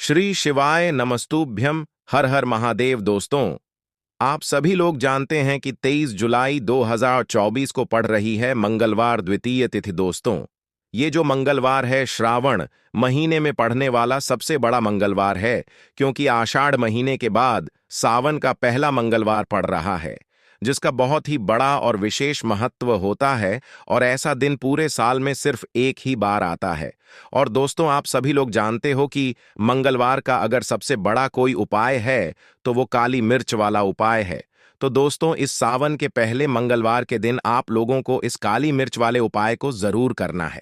श्री शिवाय नमस्तुभ्यम। हर हर महादेव। दोस्तों, आप सभी लोग जानते हैं कि 23 जुलाई 2024 को पड़ रही है मंगलवार द्वितीय तिथि। दोस्तों, ये जो मंगलवार है श्रावण महीने में पड़ने वाला सबसे बड़ा मंगलवार है, क्योंकि आषाढ़ महीने के बाद सावन का पहला मंगलवार पड़ रहा है, जिसका बहुत ही बड़ा और विशेष महत्व होता है। और ऐसा दिन पूरे साल में सिर्फ एक ही बार आता है। और दोस्तों, आप सभी लोग जानते हो कि मंगलवार का अगर सबसे बड़ा कोई उपाय है तो वो काली मिर्च वाला उपाय है। तो दोस्तों, इस सावन के पहले मंगलवार के दिन आप लोगों को इस काली मिर्च वाले उपाय को जरूर करना है।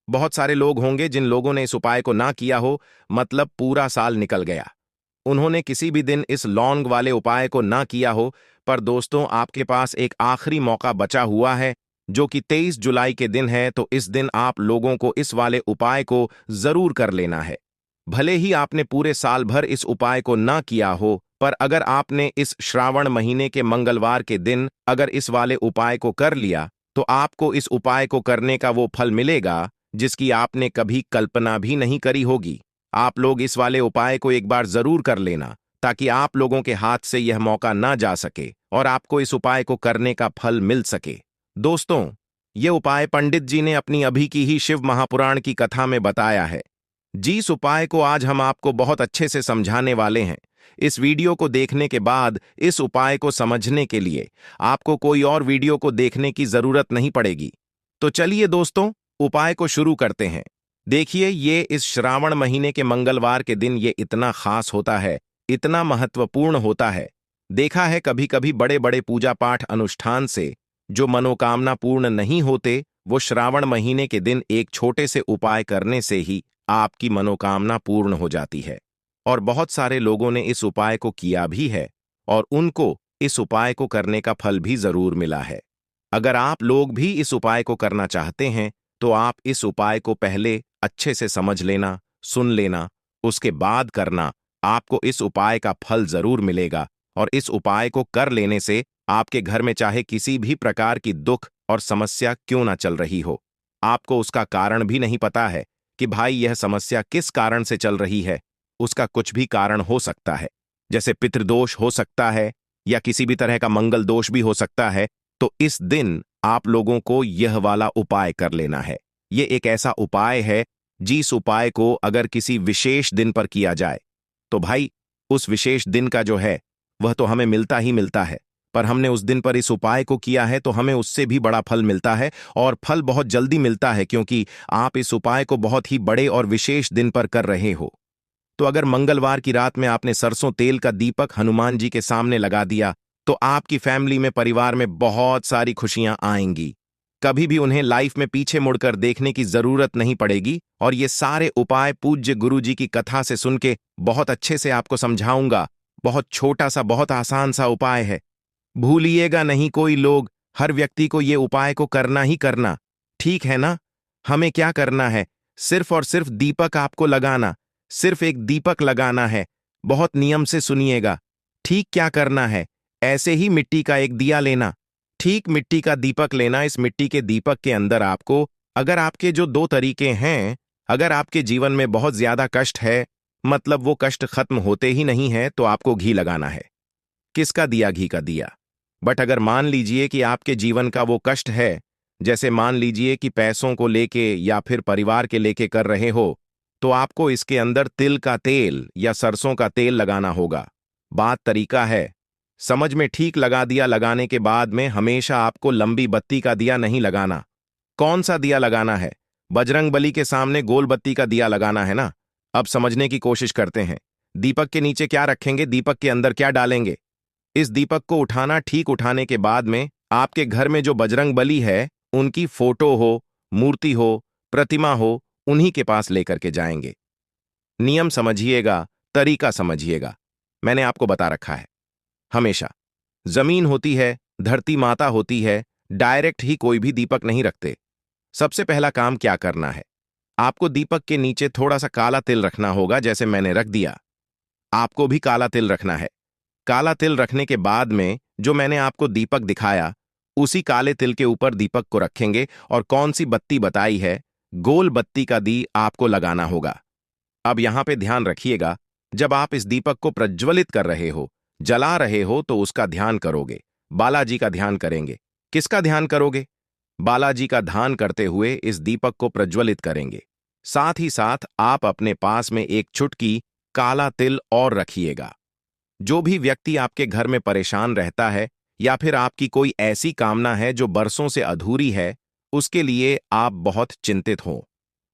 बहुत सारे लोग होंगे जिन लोगों ने इस उपाय को ना किया हो, मतलब पूरा साल निकल गया, उन्होंने किसी भी दिन इस लौंग वाले उपाय को ना किया हो। पर दोस्तों, आपके पास एक आखिरी मौका बचा हुआ है, जो कि 23 जुलाई के दिन है। तो इस दिन आप लोगों को इस वाले उपाय को जरूर कर लेना है। भले ही आपने पूरे साल भर इस उपाय को ना किया हो, पर अगर आपने इस श्रावण महीने के मंगलवार के दिन अगर इस वाले उपाय को कर लिया, तो आपको इस उपाय को करने का वो फल मिलेगा जिसकी आपने कभी कल्पना भी नहीं करी होगी। आप लोग इस वाले उपाय को एक बार जरूर कर लेना, ताकि आप लोगों के हाथ से यह मौका ना जा सके और आपको इस उपाय को करने का फल मिल सके। दोस्तों, ये उपाय पंडित जी ने अपनी अभी की ही शिव महापुराण की कथा में बताया है। जिस उपाय को आज हम आपको बहुत अच्छे से समझाने वाले हैं, इस वीडियो को देखने के बाद इस उपाय को समझने के लिए आपको कोई और वीडियो को देखने की जरूरत नहीं पड़ेगी। तो चलिए दोस्तों, उपाय को शुरू करते हैं। देखिए, ये इस श्रावण महीने के मंगलवार के दिन ये इतना खास होता है, इतना महत्वपूर्ण होता है। देखा है कभी कभी बड़े बड़े पूजा पाठ अनुष्ठान से जो मनोकामना पूर्ण नहीं होते, वो श्रावण महीने के दिन एक छोटे से उपाय करने से ही आपकी मनोकामना पूर्ण हो जाती है। और बहुत सारे लोगों ने इस उपाय को किया भी है और उनको इस उपाय को करने का फल भी जरूर मिला है। अगर आप लोग भी इस उपाय को करना चाहते हैं, तो आप इस उपाय को पहले अच्छे से समझ लेना, सुन लेना, उसके बाद करना। आपको इस उपाय का फल जरूर मिलेगा। और इस उपाय को कर लेने से आपके घर में चाहे किसी भी प्रकार की दुख और समस्या क्यों ना चल रही हो, आपको उसका कारण भी नहीं पता है कि भाई यह समस्या किस कारण से चल रही है। उसका कुछ भी कारण हो सकता है, जैसे पितृदोष हो सकता है या किसी भी तरह का मंगल दोष भी हो सकता है। तो इस दिन आप लोगों को यह वाला उपाय कर लेना है। ये एक ऐसा उपाय है, जिस उपाय को अगर किसी विशेष दिन पर किया जाए, तो भाई उस विशेष दिन का जो है वह तो हमें मिलता ही मिलता है। पर हमने उस दिन पर इस उपाय को किया है तो हमें उससे भी बड़ा फल मिलता है, और फल बहुत जल्दी मिलता है, क्योंकि आप इस उपाय को बहुत ही बड़े और विशेष दिन पर कर रहे हो। तो अगर मंगलवार की रात में आपने सरसों तेल का दीपक हनुमान जी के सामने लगा दिया, तो आपकी फैमिली में, परिवार में बहुत सारी खुशियां आएंगी। कभी भी उन्हें लाइफ में पीछे मुड़कर देखने की जरूरत नहीं पड़ेगी। और ये सारे उपाय पूज्य गुरु जी की कथा से सुन के बहुत अच्छे से आपको समझाऊंगा। बहुत छोटा सा, बहुत आसान सा उपाय है। भूलिएगा नहीं कोई लोग, हर व्यक्ति को ये उपाय को करना ही करना, ठीक है ना। हमें क्या करना है, सिर्फ और सिर्फ दीपक आपको लगाना, सिर्फ एक दीपक लगाना है। बहुत नियम से सुनिएगा। ठीक क्या करना है, ऐसे ही मिट्टी का एक दिया लेना, ठीक मिट्टी का दीपक लेना। इस मिट्टी के दीपक के अंदर आपको, अगर आपके जो दो तरीके हैं, अगर आपके जीवन में बहुत ज्यादा कष्ट है, मतलब वो कष्ट खत्म होते ही नहीं है, तो आपको घी लगाना है। किसका दिया? घी का दिया। बट अगर मान लीजिए कि आपके जीवन का वो कष्ट है, जैसे मान लीजिए कि पैसों को लेके या फिर परिवार के लेके कर रहे हो, तो आपको इसके अंदर तिल का तेल या सरसों का तेल लगाना होगा। बात तरीका है, समझ में ठीक लगा दिया। लगाने के बाद में हमेशा आपको लंबी बत्ती का दिया नहीं लगाना। कौन सा दिया लगाना है? बजरंग बली के सामने गोल बत्ती का दिया लगाना है ना। अब समझने की कोशिश करते हैं। दीपक के नीचे क्या रखेंगे, दीपक के अंदर क्या डालेंगे? इस दीपक को उठाना, ठीक उठाने के बाद में आपके घर में जो बजरंग बली है, उनकी फोटो हो, मूर्ति हो, प्रतिमा हो, उन्हीं के पास लेकर के जाएंगे। नियम समझिएगा, तरीका समझिएगा। मैंने आपको बता रखा है। हमेशा जमीन होती है, धरती माता होती है, डायरेक्ट ही कोई भी दीपक नहीं रखते। सबसे पहला काम क्या करना है, आपको दीपक के नीचे थोड़ा सा काला तिल रखना होगा, जैसे मैंने रख दिया। आपको भी काला तिल रखना है। काला तिल रखने के बाद में जो मैंने आपको दीपक दिखाया, उसी काले तिल के ऊपर दीपक को रखेंगे। और कौन सी बत्ती बताई है, गोल बत्ती का दी आपको लगाना होगा। अब यहां पे ध्यान रखिएगा, जब आप इस दीपक को प्रज्वलित कर रहे हो, जला रहे हो, तो उसका ध्यान करोगे। बालाजी का ध्यान करेंगे। किसका ध्यान करोगे? बालाजी का ध्यान करते हुए इस दीपक को प्रज्वलित करेंगे। साथ ही साथ आप अपने पास में एक चुटकी काला तिल और रखिएगा। जो भी व्यक्ति आपके घर में परेशान रहता है या फिर आपकी कोई ऐसी कामना है जो बरसों से अधूरी है, उसके लिए आप बहुत चिंतित हो,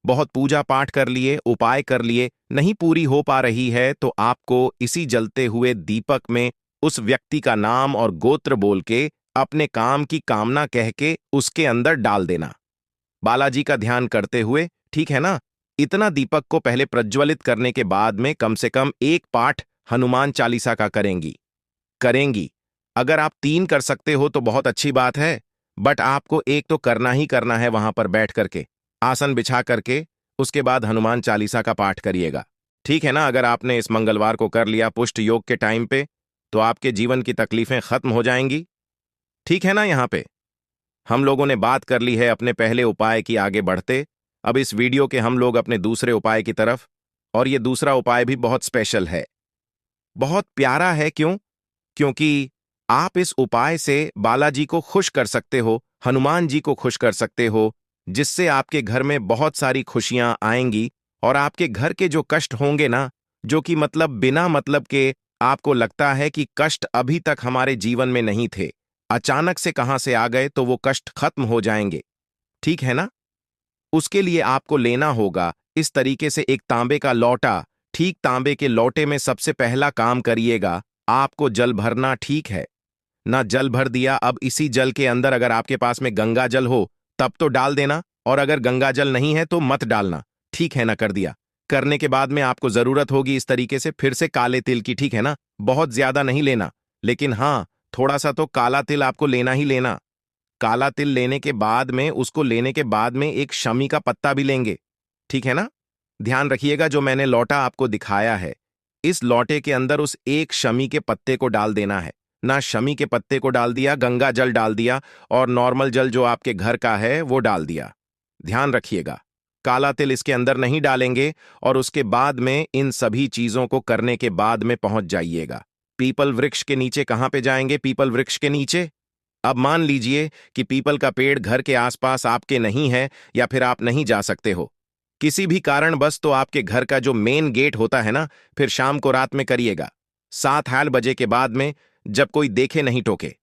बहुत पूजा पाठ कर लिए, उपाय कर लिए, नहीं पूरी हो पा रही है, तो आपको इसी जलते हुए दीपक में उस व्यक्ति का नाम और गोत्र बोल के अपने काम की कामना कह के उसके अंदर डाल देना। बालाजी का ध्यान करते हुए, ठीक है ना? इतना दीपक को पहले प्रज्वलित करने के बाद में कम से कम एक पाठ हनुमान चालीसा का करेंगी। अगर आप 3 कर सकते हो तो बहुत अच्छी बात है, बट आपको एक तो करना ही करना है वहां पर बैठ करके, आसन बिछा करके, उसके बाद हनुमान चालीसा का पाठ करिएगा। ठीक है ना? अगर आपने इस मंगलवार को कर लिया पुष्ट योग के टाइम पे, तो आपके जीवन की तकलीफें खत्म हो जाएंगी। ठीक है ना? यहां पे हम लोगों ने बात कर ली है अपने पहले उपाय की। आगे बढ़ते अब इस वीडियो के हम लोग अपने दूसरे उपाय की तरफ, और ये दूसरा उपाय भी बहुत स्पेशल है, बहुत प्यारा है। क्यों? क्योंकि आप इस उपाय से बालाजी को खुश कर सकते हो, हनुमान जी को खुश कर सकते हो, जिससे आपके घर में बहुत सारी खुशियां आएंगी और आपके घर के जो कष्ट होंगे ना, जो कि मतलब बिना मतलब के आपको लगता है कि कष्ट अभी तक हमारे जीवन में नहीं थे, अचानक से कहां से आ गए, तो वो कष्ट खत्म हो जाएंगे। ठीक है ना? उसके लिए आपको लेना होगा इस तरीके से एक तांबे का लौटा। ठीक तांबे के लौटे में सबसे पहला काम करिएगा, आपको जल भरना। ठीक है ना? जल भर दिया। अब इसी जल के अंदर अगर आपके पास में गंगा जल हो तब तो डाल देना, और अगर गंगा जल नहीं है तो मत डालना। ठीक है ना? कर दिया। करने के बाद में आपको जरूरत होगी इस तरीके से फिर से काले तिल की। ठीक है ना? बहुत ज्यादा नहीं लेना, लेकिन हाँ, थोड़ा सा तो काला तिल आपको लेना ही लेना। काला तिल लेने के बाद में, उसको लेने के बाद में एक शमी का पत्ता भी लेंगे। ठीक है ना? ध्यान रखिएगा, जो मैंने लौटा आपको दिखाया है, इस लौटे के अंदर उस एक शमी के पत्ते को डाल देना है। ना शमी के पत्ते को डाल दिया, गंगा जल डाल दिया, और नॉर्मल जल जो आपके घर का है वो डाल दिया। ध्यान रखिएगा, काला तिल इसके अंदर नहीं डालेंगे। और उसके बाद में इन सभी चीजों को करने के बाद में पहुंच जाइएगा पीपल वृक्ष के नीचे। कहां पे जाएंगे? पीपल वृक्ष के नीचे। अब मान लीजिए कि पीपल का पेड़ घर के आसपास आपके नहीं है, या फिर आप नहीं जा सकते हो किसी भी कारण बस, तो आपके घर का जो मेन गेट होता है ना, फिर शाम को रात में करिएगा 7 बजे के बाद में, जब कोई देखे नहीं, टोके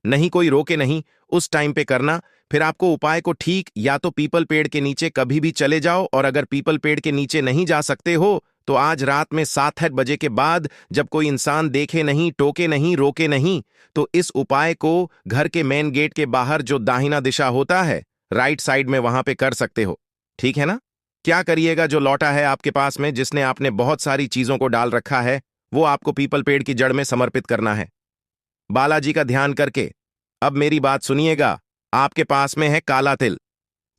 नहीं, कोई रोके नहीं, उस टाइम पे करना। फिर आपको उपाय को ठीक या तो पीपल पेड़ के नीचे कभी भी चले जाओ, और अगर पीपल पेड़ के नीचे नहीं जा सकते हो तो आज रात में 7 बजे के बाद, जब कोई इंसान देखे नहीं, टोके नहीं, रोके नहीं, तो इस उपाय को घर के मेन गेट के बाहर जो दाहिना दिशा होता है, राइट साइड में, वहां पे कर सकते हो। ठीक है ना? क्या करिएगा, जो लौटा है आपके पास में जिसने आपने बहुत सारी चीजों को डाल रखा है, वो आपको पीपल पेड़ की जड़ में समर्पित करना है बालाजी का ध्यान करके। अब मेरी बात सुनिएगा, आपके पास में है काला तिल।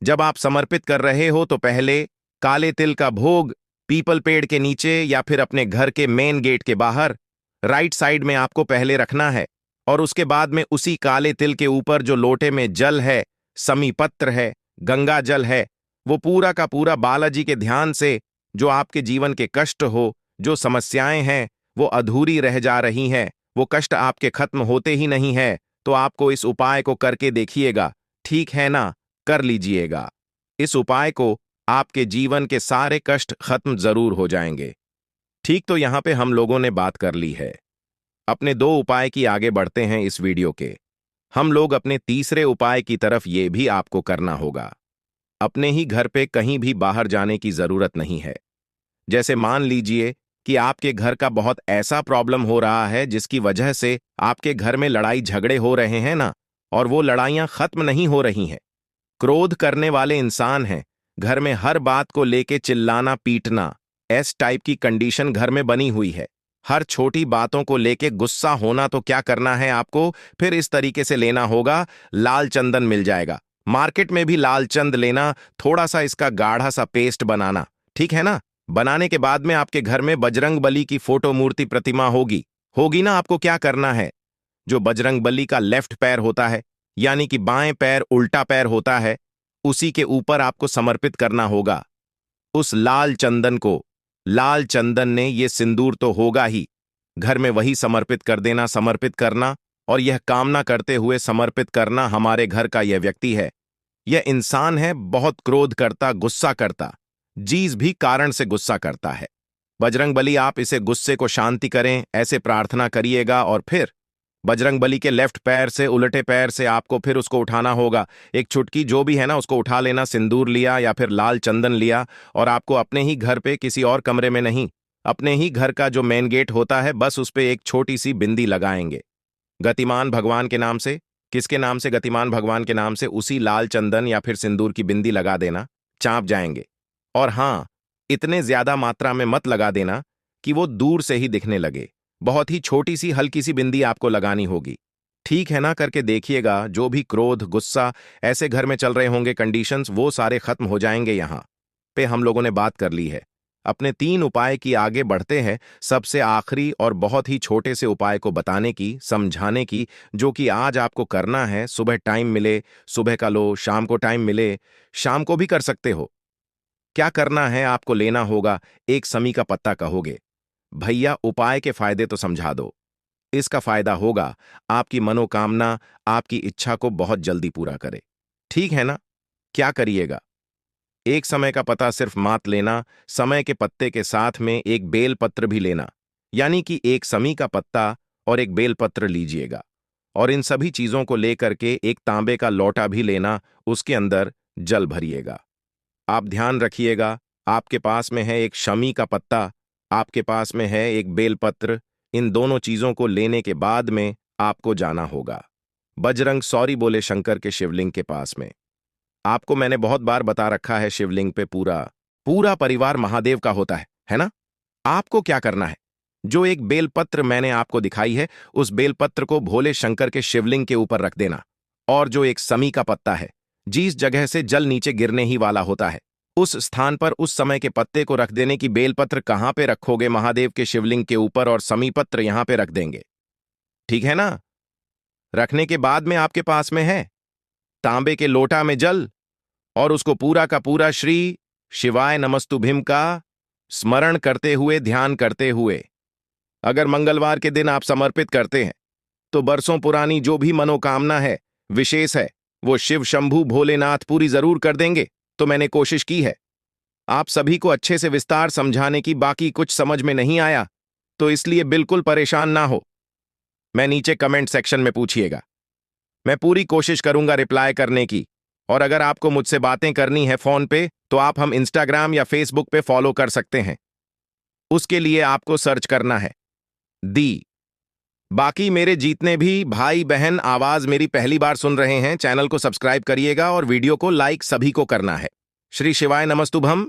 जब आप समर्पित कर रहे हो तो पहले काले तिल का भोग पीपल पेड़ के नीचे या फिर अपने घर के मेन गेट के बाहर राइट साइड में आपको पहले रखना है, और उसके बाद में उसी काले तिल के ऊपर जो लोटे में जल है, समी पत्र है, गंगा जल है, वो पूरा का पूरा बालाजी के ध्यान से, जो आपके जीवन के कष्ट हो, जो समस्याएं हैं वो अधूरी रह जा रही हैं, वो कष्ट आपके खत्म होते ही नहीं है, तो आपको इस उपाय को करके देखिएगा। ठीक है ना? कर लीजिएगा इस उपाय को, आपके जीवन के सारे कष्ट खत्म जरूर हो जाएंगे। ठीक, तो यहां पे हम लोगों ने बात कर ली है अपने 2 उपाय की। आगे बढ़ते हैं इस वीडियो के। हम लोग अपने तीसरे उपाय की तरफ। ये भी आपको करना होगा अपने ही घर पे, कहीं भी बाहर जाने की जरूरत नहीं है। जैसे मान लीजिए कि आपके घर का बहुत ऐसा प्रॉब्लम हो रहा है जिसकी वजह से आपके घर में लड़ाई झगड़े हो रहे हैं ना, और वो लड़ाइयां खत्म नहीं हो रही हैं। क्रोध करने वाले इंसान हैं, घर में हर बात को लेके चिल्लाना पीटना, एस टाइप की कंडीशन घर में बनी हुई है। हर छोटी बातों को लेके गुस्सा होना, तो क्या करना है आपको? फिर इस तरीके से लेना होगा, लाल चंदन मिल जाएगा मार्केट में भी, लाल चंद लेना, थोड़ा सा इसका गाढ़ा सा पेस्ट बनाना। ठीक है ना? बनाने के बाद में आपके घर में बजरंग बली की फोटो मूर्ति प्रतिमा होगी होगी ना? आपको क्या करना है, जो बजरंग बली का लेफ्ट पैर होता है, यानी कि बाएं पैर उल्टा पैर होता है, उसी के ऊपर आपको समर्पित करना होगा उस लाल चंदन को। लाल चंदन ने ये सिंदूर तो होगा ही, घर में वही समर्पित कर देना, समर्पित करना, और यह कामना करते हुए समर्पित करना हमारे घर का यह व्यक्ति है, यह इंसान है, बहुत क्रोध करता, गुस्सा करता, जीज भी कारण से गुस्सा करता है। बजरंगबली आप इसे गुस्से को शांति करें, ऐसे प्रार्थना करिएगा, और फिर बजरंगबली के लेफ्ट पैर से, उलटे पैर से आपको फिर उसको उठाना होगा। एक चुटकी जो भी है ना उसको उठा लेना, सिंदूर लिया या फिर लाल चंदन लिया, और आपको अपने ही घर पे, किसी और कमरे में नहीं, अपने ही घर का जो मेन गेट होता है, बस उस पे एक छोटी सी बिंदी लगाएंगे गतिमान भगवान के नाम से। किसके नाम से? गतिमान भगवान के नाम से उसी लाल चंदन या फिर सिंदूर की बिंदी लगा देना, चाँप जाएंगे। और हां, इतने ज्यादा मात्रा में मत लगा देना कि वो दूर से ही दिखने लगे, बहुत ही छोटी सी हल्की सी बिंदी आपको लगानी होगी। ठीक है ना? करके देखिएगा, जो भी क्रोध, गुस्सा ऐसे घर में चल रहे होंगे कंडीशंस, वो सारे खत्म हो जाएंगे। यहां पे हम लोगों ने बात कर ली है। अपने 3 उपाय की आगे बढ़ते हैं, सबसे आखिरी और बहुत ही छोटे से उपाय को बताने की, समझाने की, जो कि आज आपको करना है। सुबह टाइम मिले, सुबह का लो, शाम को टाइम मिले, शाम को भी कर सकते हो। क्या करना है? आपको लेना होगा एक समी का पत्ता। कहोगे भैया उपाय के फायदे तो समझा दो। इसका फायदा होगा आपकी मनोकामना, आपकी इच्छा को बहुत जल्दी पूरा करे। ठीक है ना? क्या करिएगा? एक समय का पत्ता सिर्फ मात लेना, समय के पत्ते के साथ में एक बेल पत्र भी लेना, यानी कि एक समी का पत्ता और एक बेल पत्र लीजिएगा, और इन सभी चीजों को लेकर के एक तांबे का लोटा भी लेना, उसके अंदर जल भरिएगा। आप ध्यान रखिएगा, आपके पास में है एक शमी का पत्ता, आपके पास में है एक बेलपत्र। इन दोनों चीजों को लेने के बाद में आपको जाना होगा बजरंग सॉरी बोले शंकर के शिवलिंग के पास में। आपको मैंने बहुत बार बता रखा है, शिवलिंग पे पूरा पूरा परिवार महादेव का होता है ना? आपको क्या करना है? जो एक बेलपत्र मैंने आपको दिखाई है, उस बेलपत्र को भोले शंकर के शिवलिंग के ऊपर रख देना, और जो एक समी का पत्ता है, जिस जगह से जल नीचे गिरने ही वाला होता है, उस स्थान पर उस समय के पत्ते को रख देने की। बेलपत्र कहां पे रखोगे? महादेव के शिवलिंग के ऊपर, और समी पत्र यहां पे रख देंगे। ठीक है ना? रखने के बाद में आपके पास में है तांबे के लोटा में जल, और उसको पूरा का पूरा श्री शिवाय नमस्तुभीम का स्मरण करते हुए, ध्यान करते हुए, अगर मंगलवार के दिन आप समर्पित करते हैं तो बरसों पुरानी जो भी मनोकामना है, विशेष है, वो शिव शंभू भोलेनाथ पूरी जरूर कर देंगे। तो मैंने कोशिश की है आप सभी को अच्छे से विस्तार समझाने की, बाकी कुछ समझ में नहीं आया तो इसलिए बिल्कुल परेशान ना हो, मैं नीचे कमेंट सेक्शन में पूछिएगा, मैं पूरी कोशिश करूंगा रिप्लाई करने की। और अगर आपको मुझसे बातें करनी है फोन पे, तो आप हम इंस्टाग्राम या फेसबुक पे फॉलो कर सकते हैं। उसके लिए आपको सर्च करना है दी। बाकी मेरे जितने भी भाई बहन आवाज मेरी पहली बार सुन रहे हैं, चैनल को सब्सक्राइब करिएगा और वीडियो को लाइक सभी को करना है। श्री शिवाय नमस्तुभम।